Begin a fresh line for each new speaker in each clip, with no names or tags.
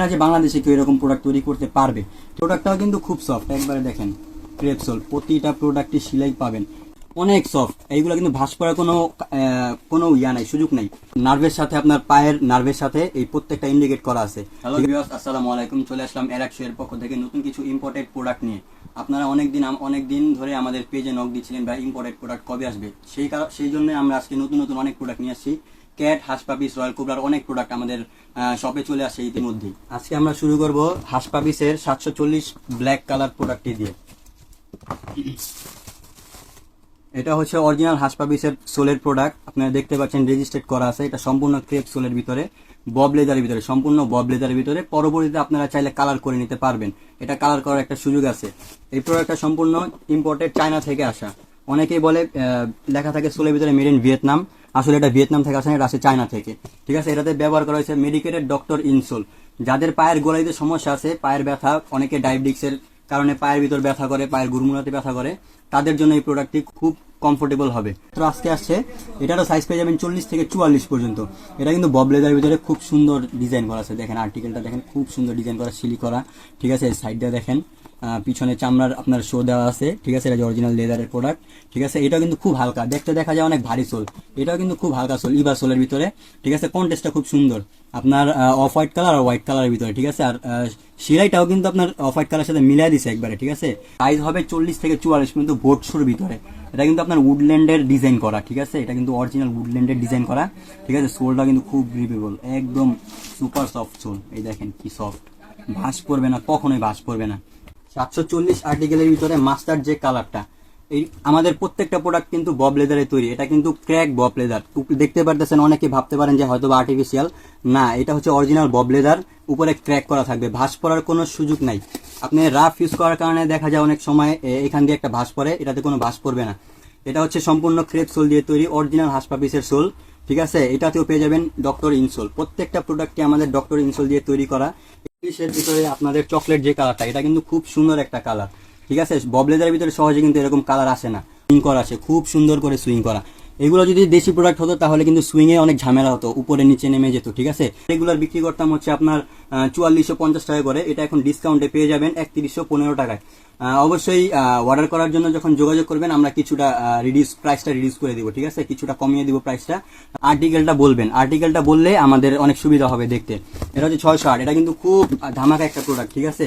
না যে বাংলাদেশে কেউ এরকম প্রোডাক্ট তৈরি করতে পারবে। প্রোডাক্টটাও কিন্তু খুব সফট, একবারে দেখেন ক্রেপ সোল, প্রতিটা প্রোডাক্টে সেলাই পাবেন, অনেক সফট। এইগুলো কিন্তু ভাঁজ করার কোনো ইয়া নাই, সুযোগ নাই। নার্ভের সাথে আপনার পায়ের নার্ভের সাথে এই প্রত্যেকটা ইন্ডিকেট করা আছে। হ্যালো ভিউয়ার্স, আসসালামু আলাইকুম। চলে আসলাম এরাকশো এর পক্ষ থেকে নতুন কিছু ইম্পোর্টেড প্রোডাক্ট নিয়ে। আপনারা অনেকদিন ধরে আমাদের পেজে নক দিচ্ছিলেন বা ইম্পোর্টেড প্রোডাক্ট কবে আসবে, সেই জন্য আমরা আজকে নতুন অনেক প্রোডাক্ট নিয়ে আসছি। ক্যাট, হাঁস পাপিস, রয়্যাল কোবরার অনেক প্রোডাক্ট আমাদের শপে চলে আসছে ইতিমধ্যেই। আজকে আমরা শুরু করব হাঁস পাপিসের 740 ব্ল্যাক কালার প্রোডাক্টটি দিয়ে। এটা হচ্ছে অরিজিনাল হাঁস পাপিসের সোলের প্রোডাক্ট। আপনারা দেখতে পাচ্ছেন রেজিস্ট্রেড করা আছে। এটা সম্পূর্ণ ক্রেপ সোলের ভিতরে, বব লেদারের ভিতরে, সম্পূর্ণ বব লেদারের ভিতরে। পরবর্তীতে আপনারা চাইলে কালার করে নিতে পারবেন, এটা কালার করার একটা সুযোগ আছে। এই প্রোডাক্টটা সম্পূর্ণ ইম্পোর্টেড, চায়না থেকে আসা। অনেকেই বলে লেখা থাকে সোলের ভিতরে মেড ইন ভিয়েতনাম, আসলে এটা ভিয়েতনাম থেকে আসে না, এটা আসে চায়না থেকে। ঠিক আছে, এটাতে ব্যবহার করা হয়েছে মেডিকেটেড ডক্টর ইনসোল। যাদের পায়ের গোড়ালিতে সমস্যা আছে, পায়ের ব্যথা, অনেকে ডায়াবেটিক্সের কারণে পায়ের ভিতর ব্যথা করে, পায়ের গুড়মুড়াতে ব্যথা করে, তাদের জন্য এই প্রোডাক্টটি খুব কমফোর্টেবল হবে। তো আজকে আসছে, এটারও সাইজ পেয়ে যাবেন 40 থেকে 44 পর্যন্ত। এটা কিন্তু বব লেদারের ভিতরে খুব সুন্দর ডিজাইন করা আছে। দেখেন আর্টিকেলটা দেখেন, খুব সুন্দর ডিজাইন করা, সিলি করা। ঠিক আছে, সাইডটা দেখেন, পিছনে চামড়ার আপনার শো দেওয়া আছে। ঠিক আছে, এটা যে অরিজিনাল লেদারের প্রোডাক্ট। ঠিক আছে, এটাও কিন্তু খুব হালকা, দেখতে দেখা যায় অনেক ভারী সোল, এটাও কিন্তু খুব হালকা সোল, ইভা সোলের ভিতরে। ঠিক আছে, কন্টেস্টটা খুব সুন্দর, আপনার অফ হোয়াইট কালার আর হোয়াইট কালারের ভিতরে। ঠিক আছে, আর সিলাইটাও কিন্তু আপনার অফ হোয়াইট কালারের সাথে মিলাই দিছে একবারে। ঠিক আছে, সাইজ হবে 40 থেকে 44 পর্যন্ত, বোট শোর ভিতরে। এটা কিন্তু আপনার উডল্যান্ডের ডিজাইন করা। ঠিক আছে, এটা কিন্তু অরিজিনাল উডল্যান্ডের ডিজাইন করা। ঠিক আছে, সোলটা কিন্তু খুব গ্রিপেবল, একদম সুপার সফট সোল। এই দেখেন কি সফট, ভাঁজ পড়বে না, কখনোই ভাঁজ পড়বে না। 740 আর্টিকেলের ভিতরে মাস্টার যে কালারটা, এই আমাদের প্রত্যেকটা প্রোডাক্ট কিন্তু বব লেদারে তৈরি। এটা কিন্তু ক্র্যাক বব লেদার, দেখতে পারতেছেন। অনেকে ভাবতে পারেন যে হয়তো বা আর্টিফিশিয়াল, না, এটা হচ্ছে অরিজিনাল বব লেদার। উপরে ক্র্যাক করা থাকবে, ভাঁজ পড়ার কোনো সুযোগ নাই। আপনি রাফ ইউজ করার কারণে দেখা যায় অনেক সময় এখান দিয়ে একটা ভাঁজ পড়ে, এটাতে কোনো ভাঁজ পড়বে না। এটা হচ্ছে সম্পূর্ণ ক্রেপ সোল দিয়ে তৈরি, অরিজিনাল হাঁস পাপিসের সোল। ঠিক আছে, এটাতেও পেয়ে যাবেন ডক্টর ইনসোল। প্রত্যেকটা প্রোডাক্টটি আমাদের ডক্টর ইনসোল দিয়ে তৈরি করা। এর ভিতরে আপনাদের চকলেট যে কালারটা, এটা কিন্তু খুব সুন্দর একটা কালার। ঠিক আছে, বব লেদারের ভিতরে সহজে কিন্তু এরকম কালার আসে না। সুইং করা আছে, খুব সুন্দর করে সুইং করা। এগুলো যদি দেশি প্রোডাক্ট হতো তাহলে কিন্তু সুইং এ অনেক ঝামেলা হতো, উপরে নিচে নেমে যেত। ঠিক আছে, রেগুলার বিক্রি করতাম হচ্ছে আপনার 4450 টাকা করে, এটা এখন ডিসকাউন্টে পেয়ে যাবেন 3115 টাকায়। অবশ্যই অর্ডার করার জন্য যখন যোগাযোগ করবেন আমরা কিছুটা প্রাইসটা রিডিউস করে দিব। ঠিক আছে, কিছুটা কমিয়ে দিব প্রাইসটা। আর্টিকেলটা বললে আমাদের অনেক সুবিধা হবে দেখতে। এটা হচ্ছে 608, এটা কিন্তু খুব ধামাকা একটা প্রোডাক্ট। ঠিক আছে,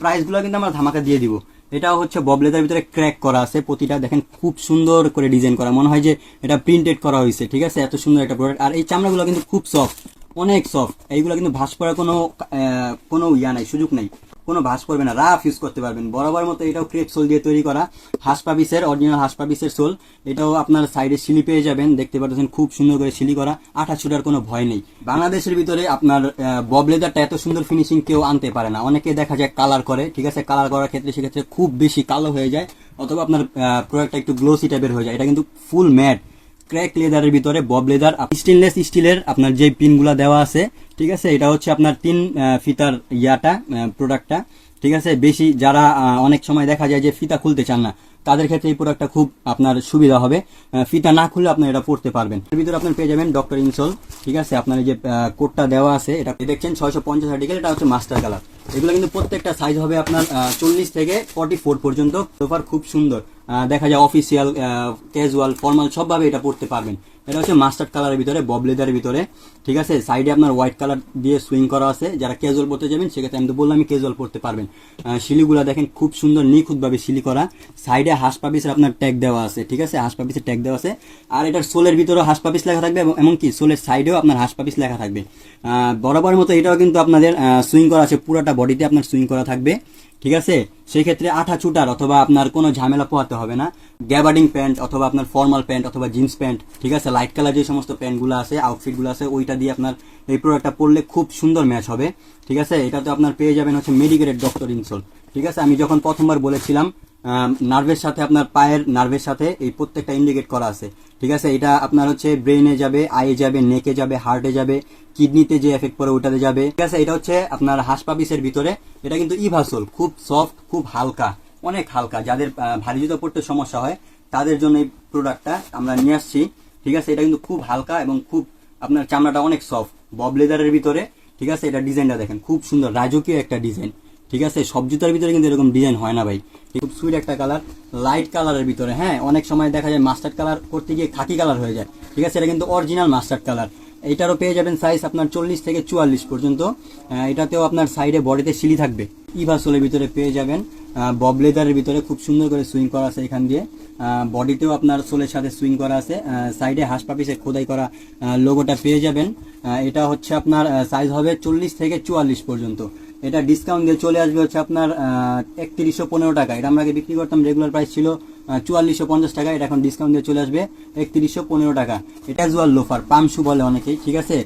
প্রাইসগুলো কিন্তু আমরা ধামাকা দিয়ে দিব। এটা হচ্ছে বব লেদারের ভিতরে ক্র্যাক করা আছে, প্রতিটা দেখেন খুব সুন্দর করে ডিজাইন করা, মনে হয় যে এটা প্রিন্টেড করা হয়েছে। ঠিক আছে, এত সুন্দর একটা প্রোডাক্ট। আর এই চামড়াগুলো কিন্তু খুব সফট, অনেক সফট। এইগুলো কিন্তু ভাঁজ পড়ার কোনো ইয়া নাই, সুযোগ নাই, কোনো ভাঁজ পড়বে না, রাফ ইউজ করতে পারবেন। বরাবর মতো এটাও ক্রেপ সোল দিয়ে তৈরি করা, হাঁস পাপিসের অরিজিনাল হাঁস পাপিসের সোল। এটাও আপনার সাইডে সিলি পেয়ে যাবেন, দেখতে পাচ্ছেন খুব সুন্দর করে সিলি করা, আঠা ছুটার কোনো ভয় নেই। বাংলাদেশের ভিতরে আপনার বব লেদারটা এত সুন্দর ফিনিশিং কেউ আনতে পারে না। অনেকে দেখা যায় কালার করে। ঠিক আছে, কালার করার ক্ষেত্রে সেক্ষেত্রে খুব বেশি কালো হয়ে যায়, অথবা আপনার প্রোডাক্টটা একটু গ্লোসি টাইপের হয়ে যায়। এটা কিন্তু ফুল ম্যাট ক্র্যাক লেদারের ভিতরে বব লেদার, স্টেনলেস স্টিলের আপনার যে পিনগুলা দেওয়া আছে। ঠিক আছে, এটা হচ্ছে আপনার 3 ফিতার প্রোডাক্টটা। ঠিক আছে, বেশি যারা অনেক সময় দেখা যায় যে ফিতা খুলতে চান না, তাদের ক্ষেত্রে এই প্রোডাক্টটা খুব আপনার সুবিধা হবে। ফিতা না খুলে আপনি এটা পড়তে পারবেন। এর ভিতরে আপনার পেয়ে যাবেন ডক্টর ইনসোল। ঠিক আছে, আপনার এই যে কোডটা দেওয়া আছে, এটা দেখছেন 650 আর্টিকেল, এটা হচ্ছে মাস্টার কালার। এগুলো কিন্তু প্রত্যেকটা সাইজ হবে আপনার 40 থেকে 44 পর্যন্ত। সোফার খুব সুন্দর, দেখা যায় অফিসিয়াল, ক্যাজুয়াল, ফর্মাল সবভাবে এটা পড়তে পারবেন। এটা হচ্ছে মাস্টার্ড কালারের ভিতরে, বব লেদারের ভিতরে। ঠিক আছে, সাইডে আপনার হোয়াইট কালার দিয়ে সুইং করা আছে। যারা ক্যাজুয়াল পড়তে যাবেন সেক্ষেত্রে আমি তো বললাম ক্যাজুয়াল পড়তে পারবেন। শিলিগুলা দেখেন খুব সুন্দর নিখুঁতভাবে শিলি করা। সাইডে হাঁস পাপিসের আপনার ট্যাগ দেওয়া আছে। ঠিক আছে, হাঁস পাপিসের ট্যাগ দেওয়া আছে। আর এটার সোলের ভিতরেও হাঁস পাপিস লেখা থাকবে, এবং এমনকি সোলের সাইডেও আপনার হাঁস পাপিস লেখা থাকবে। বরাবর মতো এটাও কিন্তু আপনাদের সুইং করা আছে, পুরাটা বডিতে আপনার সুইং করা থাকবে। ঠিক আছে, সেই ক্ষেত্রে আঠা ছুটার অথবা আপনার কোনো ঝামেলা পোহাতে হবে না। গ্যাবার্ডিং প্যান্ট অথবা আপনার ফর্মাল প্যান্ট অথবা জিন্স প্যান্ট, ঠিক আছে, লাইট কালার যে সমস্ত প্যান্টগুলো আছে, আউটফিটগুলো আছে, ওইটা দিয়ে আপনার এই প্রোডাক্টটা পরলে খুব সুন্দর ম্যাচ হবে। ঠিক আছে, এটাতে আপনার পেয়ে যাবেন হচ্ছে মেডিকেটেড ডক্টর ইনসোল। ঠিক আছে, আমি যখন প্রথমবার বলেছিলাম নার্ভের সাথে, আপনার পায়ের নার্ভের সাথে এই প্রত্যেকটা ইন্ডিকেট করা আছে। ঠিক আছে, এটা আপনার হচ্ছে ব্রেইনে যাবে, আইয়ে যাবে, নেকে যাবে, হার্টে যাবে, কিডনিতে যে এফেক্ট পড়ে ওটাতে যাবে। ঠিক আছে, এটা হচ্ছে আপনার হাঁস পাপিসের ভিতরে। এটা কিন্তু ইভাসোল, খুব সফট, খুব হালকা, অনেক হালকা। যাদের ভারী জুতো পড়তে সমস্যা হয় তাদের জন্য এই প্রোডাক্টটা আমরা নিয়ে আসছি। ঠিক আছে, এটা কিন্তু খুব হালকা এবং খুব আপনার চামড়াটা অনেক সফট, বব লেদারের ভিতরে। ঠিক আছে, এটা ডিজাইনটা দেখেন খুব সুন্দর রাজকীয় একটা ডিজাইন। ঠিক আছে, সব জুতার ভিতরে কিন্তু এরকম ডিজাইন হয় না ভাই। খুব সুইট একটা কালার, লাইট কালারের ভিতরে। হ্যাঁ, অনেক সময় দেখা যায় মাস্টার্ড কালার করতে গিয়ে খাকি কালার হয়ে যায়। ঠিক আছে, এটা কিন্তু অরিজিনাল মাস্টার্ড কালার। এটারও পেয়ে যাবেন সাইজ আপনার 40 থেকে 44 পর্যন্ত। এটাতেও আপনার সাইডে বডিতে সিলি থাকবে। ইভা সোলের ভিতরে পেয়ে যাবেন বব লেদারের ভিতরে, খুব সুন্দর করে সুইং করা আছে এখান দিয়ে। বডিতেও আপনার সোলের সাথে সুইং করা আছে। সাইডে হাঁস পাপিসে খোদাই করা লোগোটা পেয়ে যাবেন। এটা হচ্ছে আপনার সাইজ হবে 40 থেকে 44 পর্যন্ত। এটা ডিসকাউন্ট দিয়ে চলে আসবে হচ্ছে আপনার 3115 টাকা। এটা আমরা আগে বিক্রি করতাম, রেগুলার প্রাইস ছিল 4450 টাকা। এটা এখন ডিসকাউন্ট দিয়ে চলে আসবে 3115 টাকা। এটা ক্যাজুয়াল লোফার, পাম শু বলে অনেকেই। ঠিক আছে,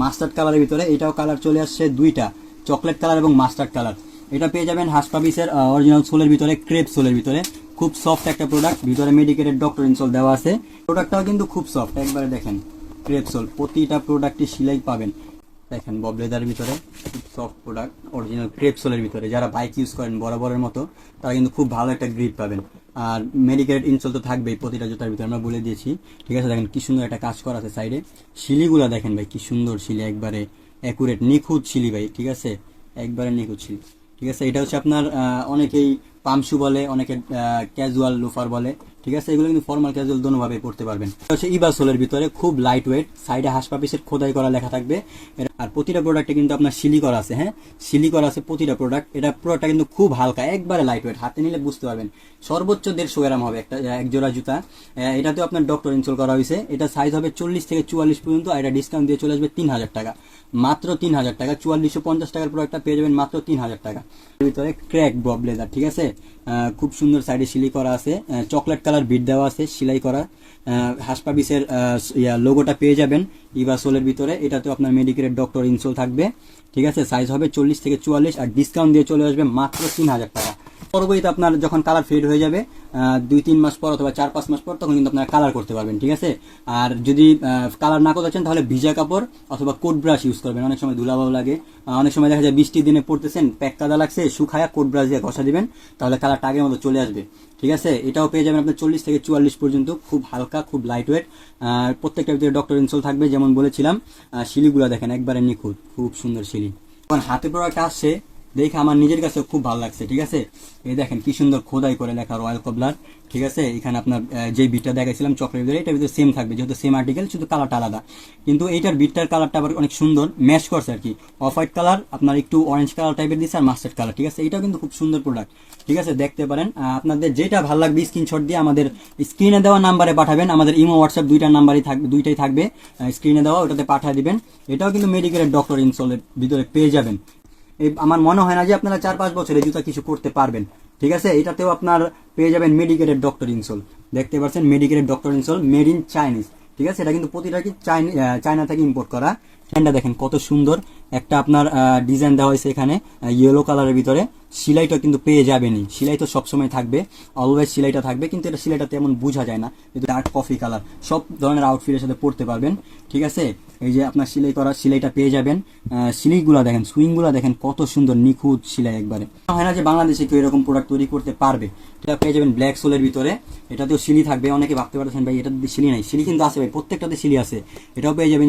মাস্টার্ড কালারের ভিতরে। এটাও কালার চলে আসছে দুইটা, চকলেট কালার এবং মাস্টার্ড কালার। এটা পেয়ে যাবেন হাঁস পাপিসের অরিজিনাল সোলের ভিতরে, ক্রেপ সোলের ভিতরে। খুব সফট একটা প্রোডাক্ট, ভিতরে মেডিকেটেড ডক্টর ইনসোল দেওয়া আছে। প্রোডাক্টটাও কিন্তু খুব সফট, একবারে দেখেন ক্রেপ সোল। প্রতিটা প্রোডাক্টে সেলাই পাবেন। দেখেন বব লেদারের ভিতরে, খুব সফট প্রোডাক্ট, অরিজিনাল ক্রেপ সোলের ভিতরে। যারা বাইক ইউজ করেন বরাবরের মতো, তারা কিন্তু খুব ভালো একটা গ্রিপ পাবেন। আর মেডিকেটেড ইনসোল তো থাকবেই প্রতিটা জুতার ভিতরে, আমরা বলে দিয়েছি। ঠিক আছে, দেখেন কি সুন্দর একটা কাজ করা আছে সাইডে। শিলিগুলা দেখেন ভাই, কি সুন্দর শিলি, একবারে অ্যাকুরেট নিখুঁত শিলি ভাই। ঠিক আছে, একবারে নিখুঁত শিলি। ঠিক আছে, এটা হচ্ছে আপনার অনেকেই পামশু বলে, অনেকে ক্যাজুয়াল লোফার বলে। ঠিক আছে, এগুলো কিন্তু ফর্মাল ক্যাজুয়াল দোনোভাবে পড়তে পারবেন। এটা হচ্ছে ইভা সোলের ভিতরে, খুব লাইট ওয়েট, সাইডে হাঁস পাপিসের খোদাই করা লেখা থাকবে। আর প্রতিটা প্রোডাক্টে কিন্তু আপনার সিলি করা আছে। হ্যাঁ, সিলি করা আছে প্রতিটা প্রোডাক্ট। এটা পুরোটা কিন্তু খুব হালকা, একবারে লাইট ওয়েট, হাতে নিলে বুঝতে পারবেন। সর্বোচ্চ 150 গ্রাম হবে একটা এক জোড়া জুতা। এটাতেও আপনার ডক্টর ইনসোল করা হয়েছে। এটা সাইজ হবে 40 থেকে 44 পর্যন্ত। আর এটা ডিসকাউন্ট দিয়ে চলে আসবে 3000 টাকা, মাত্র 3000 টাকা। 4450 টাকার প্রোডাক্টটা পেয়ে যাবেন মাত্র 3000 টাকা। ভিতরে ক্র্যাক বব লেদার। ঠিক আছে, খুব সুন্দর সাইডে সিলি করা আছে, চকলেট কালার বিট দেওয়া আছে, সেলাই করা। হাঁস পাপিসের লোগোটা পেয়ে যাবেন ইভা সোলের ভিতরে। এটাতেও আপনার মেডিকেটেড ডক্টর ইনসোল থাকবে। ঠিক আছে, সাইজ হবে 40 থেকে 44। আর ডিসকাউন্ট দিয়ে চলে আসবে মাত্র 3000 টাকা। পরবর্তীতে আপনার যখন কালার ফেড হয়ে যাবে 2-3 মাস পর অথবা 4-5 মাস পর, তখন কিন্তু আপনারা কালার করতে পারবেন। ঠিক আছে, আর যদি কালার না করতে চান, তাহলে ভিজা কাপড় অথবা কোট ব্রাশ ইউজ করবেন। অনেক সময় ধুলাবাও লাগে, অনেক সময় দেখা যায় বৃষ্টির দিনে পড়তেছেন, প্যাক কাদা লাগছে, শুকায়া কোট ব্রাশ দিয়ে ঘষা দিবেন, তাহলে কালারটা আগের মতো চলে আসবে। ঠিক আছে, এটাও পেয়ে যাবেন আপনার 40 থেকে 44 পর্যন্ত। খুব হালকা, খুব লাইট ওয়েট। প্রত্যেকটা ভিতরে ডক্টর ইনসোল থাকবে, যেমন বলেছিলাম। শিলিগুলা দেখেন, একবারে নিখুঁত, খুব সুন্দর শিলি। এখন হাতে প্রোডাক্ট আসছে দেখে আমার নিজের কাছে খুব ভালো লাগছে। ঠিক আছে, এই দেখেন কি সুন্দর খোদাই করে লেখা রয়্যাল কবলার। ঠিক আছে, এখানে আপনার যে বিটটা দেখাইছিলাম চকলেট ভিতরে, এটার ভিতরে সেম থাকবে, যেহেতু সেম আর্টিকেল, শুধু কালারটা আলাদা। কিন্তু এইটার বিটটার কালারটা আবার অনেক সুন্দর ম্যাচ করছে আর কি। অফ হোয়াইট কালার আপনার একটু অরেঞ্জ কালার টাইপের দিচ্ছে, আর মাস্টার্ড কালার। ঠিক আছে, এটাও কিন্তু খুব সুন্দর প্রোডাক্ট। ঠিক আছে, দেখতে পারেন। আপনাদের যেটা ভালো লাগবে স্ক্রিনশট দিয়ে আমাদের স্ক্রিনে দেওয়া নাম্বারে পাঠাবেন। আমাদের ইমো হোয়াটসঅ্যাপ দুইটা নাম্বারই থাকবে, দুইটাই থাকবে স্ক্রিনে দেওয়া, ওটাতে পাঠিয়ে দিবেন। এটাও কিন্তু মেডিকেলের ডক্টর ইনসোলের ভিতরে পেয়ে যাবেন। আমার মনে হয় না যে আপনারা 4-5 বছরে জুতা কিছু করতে পারবেন। ঠিক আছে, এটাতেও আপনার পেয়ে যাবেন মেডিকেটেড ডক্টর ইনসোল। দেখতে পাচ্ছেন medicated doctor insole, made in Chinese. ঠিক আছে, এটা কিন্তু প্রতিটা কি চায়না থেকে ইম্পোর্ট করা। ফ্যানটা দেখেন কত সুন্দর একটা আপনার ডিজাইন দেওয়া হয়েছে এখানে ইয়েলো কালারের ভিতরে। সেলাইটা কিন্তু পেয়ে যাবেনই, সেলাই তো সবসময় থাকবে, অলওয়েজ সেলাইটা থাকবে, কিন্তু এটা সেলাইটা তেমন বোঝা যায় না। কিন্তু ডার্ক কফি কালার, সব ধরনের আউটফিটের সাথে পরতে পারবেন। ঠিক আছে, এই যে আপনার সেলাই করা সেলাইটা পেয়ে যাবেন। সিলাইগুলো দেখেন, সুইংগুলো দেখেন কত সুন্দর, নিখুঁত সেলাই একবারে। হয় না যে বাংলাদেশে কেউ এরকম প্রোডাক্ট তৈরি করতে পারবে। এটা পেয়ে যাবেন ব্ল্যাক সোলের ভিতরে। এটাতেও সিলি থাকবে। অনেকে ভাবতে পারছেন ভাই এটা সিলি নাই, সিলি কিন্তু আছে ভাই, প্রত্যেকটাতে সিলি আছে। এটাও পেয়ে যাবেন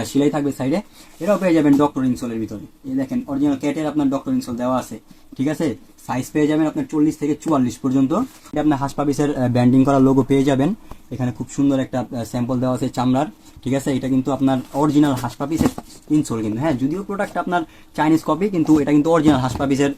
সিলাই থাকবে সাইডে। এটাও পেয়ে যাবেন ডক্টর ইনসোলের ভিতরে। এই দেখেন অরিজিনাল ক্যাটের আপনার ডক্টর ইনসোল দেওয়া আছে। ঠিক আছে, সাইজ পেয়ে যাবেন আপনার 40 থেকে 44 পর্যন্ত। এটা আপনার হাঁস পাপিসের ব্যান্ডিং করা লোগো পেয়ে যাবেন। এখানে খুব সুন্দর একটা স্যাম্পল দেওয়া আছে চামড়ার। ঠিক আছে, এটা কিন্তু আপনার অরিজিনাল হাঁস পাপিসের ইনসোল কিন্তু। হ্যাঁ, যদিও প্রোডাক্ট আপনার চাইনিজ কপি, কিন্তু এটা কিন্তু অরিজিনাল হাঁস পাপিসের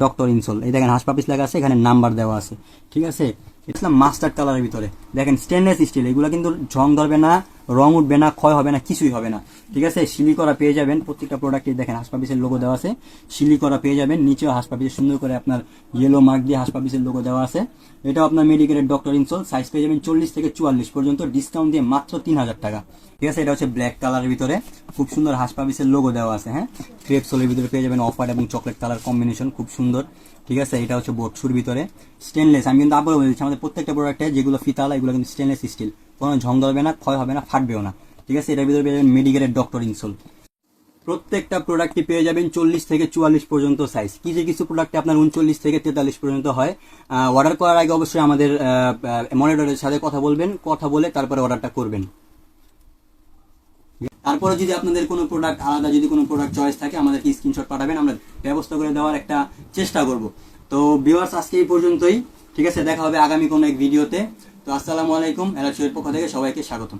ডক্টর ইনসোল। এই দেখেন হাঁস পাপিস লেখা আছে, এখানে নাম্বার দেওয়া আছে। ঠিক আছে, এটা মাস্টার্ড কালারের ভিতরে। দেখেন স্টেনলেস স্টিল, এগুলো কিন্তু ঝং ধরবে না, রং উঠবে না, ক্ষয় হবে না, কিছুই হবে না। ঠিক আছে, সিলি করা পেয়ে যাবেন প্রত্যেকটা প্রোডাক্টে। দেখেন হাঁস পাপিসের লোগো দেওয়া আছে, সিলি করা পেয়ে যাবেন। নিচেও হাঁস পাপিসের সুন্দর করে আপনার ইয়েলো মার্ক দিয়ে হাঁস পাপিসের লোগো দেওয়া আছে। এটাও আপনার মেডিকেলের ডক্টর ইনসোল, সাইজ পেয়ে যাবেন 40 থেকে 44 পর্যন্ত, ডিসকাউন্ট দিয়ে মাত্র 3000 টাকা। ঠিক আছে, এটা হচ্ছে ব্ল্যাক কালারের ভিতরে, খুব সুন্দর হাঁস পাপিসের লোগো দেওয়া আছে। হ্যাঁ, ক্রেপ সোলের ভিতরে পেয়ে যাবেন অফ হোয়াইট এবং চকলেট কালার কম্বিনেশন, খুব সুন্দর। ঠিক আছে, এটা হচ্ছে বোটসুর ভিতরে স্টেনলেস। আমি কিন্তু আবার বলছি, আমাদের প্রত্যেকটা প্রোডাক্টে যেগুলো ফিতালা, এগুলো কিন্তু স্টেনলেস স্টিল, কোনো ঝং ধরবে না, ক্ষয় হবে না, ফাটবেও না। ঠিক আছে, এটার ভিতরে পেয়ে যাবেন মেডিকেলের ডক্টর ইনসোল। প্রত্যেকটা প্রোডাক্টই পেয়ে যাবেন 40 থেকে 44 পর্যন্ত সাইজ। কিছু প্রোডাক্টে আপনার 39 থেকে 43 পর্যন্ত হয়। অর্ডার করার আগে অবশ্যই আমাদের মনিটরের সাথে কথা বলবেন, কথা বলে তারপরে অর্ডারটা করবেন। তারপরে যদি আপনাদের কোনো প্রোডাক্ট আলাদা যদি কোনো প্রোডাক্ট চয়েস থাকে আমাদেরকে স্ক্রিনশট পাঠাবেন, আমরা ব্যবস্থা করে দেওয়ার একটা চেষ্টা করব। তো ভিউয়ার্স আজকে এই পর্যন্তই, ঠিক আছে, দেখা হবে আগামী কোনো এক ভিডিওতে। তো আসসালামু আলাইকুম, এলাচুয়ের পক্ষ থেকে সবাইকে স্বাগতম।